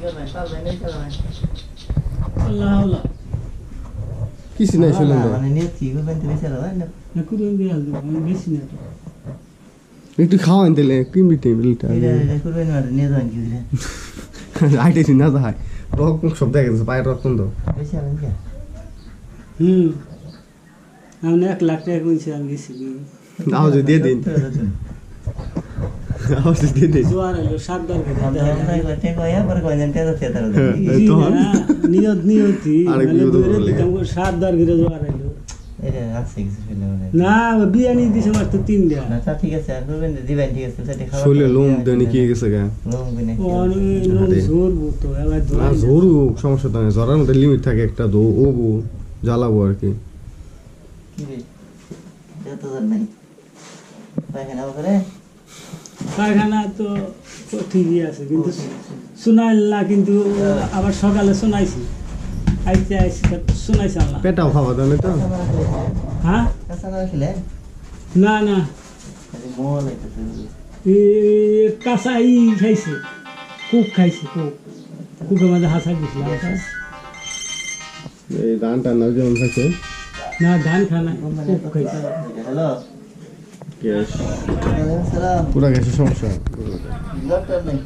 করবেন পারবেন এই করবেন আল্লাহ আল্লাহ কিছু নাই শুনুন মানে নিয়ে কি করবেন তুমি চালাবেন না না কুরবান দিয়ে আসবো আমি বেশি না তো একটু খাওয়ান দিলে কিনবি টেবিলটা এটা করবেন মানে নিয়ে যাবেন কি দিলে আইটেছি না যায় রকম সব দেখা যাচ্ছে পায়ের রকম তো বেশি আবেন কি আমি 1 লাখ টাকা কইছি আমি গেছি আওয়াজ দিয়ে দিন আওয়াজ দিয়ে দিন জোয়ার হলো 7 বার করে আমরা একবার টেক হইয়া পরে কয়জন টেক আছে তার তখন নিয়তি আরেক মানে বিপদ দূরে হলো। দিতাম 7 বার করে জোয়ার হলো এটা আছে কিছু ফেলে মানে না বিরিয়ানি দিছে মাত্র 3 দেয়া না তা ঠিক আছে আর করবেন দিবেন ঠিক আছে সেটা খাওয়া শরীরে লোম দেনি কি গেছে গা লোম বিনে অনেক লোক জোরবো তো এবার না জোরু সমস্যা তো নেই জরার মধ্যে লিমিট থাকে একটা দো ওবু জ্বালাবো আর কি কি রে যত জন নাই পায়খানা করে পায়খানা তো ঠিকই আছে কিন্তু শোনাইল না কিন্তু আবার সকালে শোনাইছি আইতে শোনাইছি আল্লাহ পেটাও খাওয়া দাও না তো হ্যাঁ কাঁচা না খেলে না না মোল এটা কাঁচা খাইছে কুক খাইছে কুকের মধ্যে হাসা দিছিল এই ধান টান না যেমন থাকে না ধান খানা কুক খাইছে হ্যালো গ্যাস ওয়ালাইকুম সালাম পুরা গ্যাসের সমস্যা ডক্টর নেই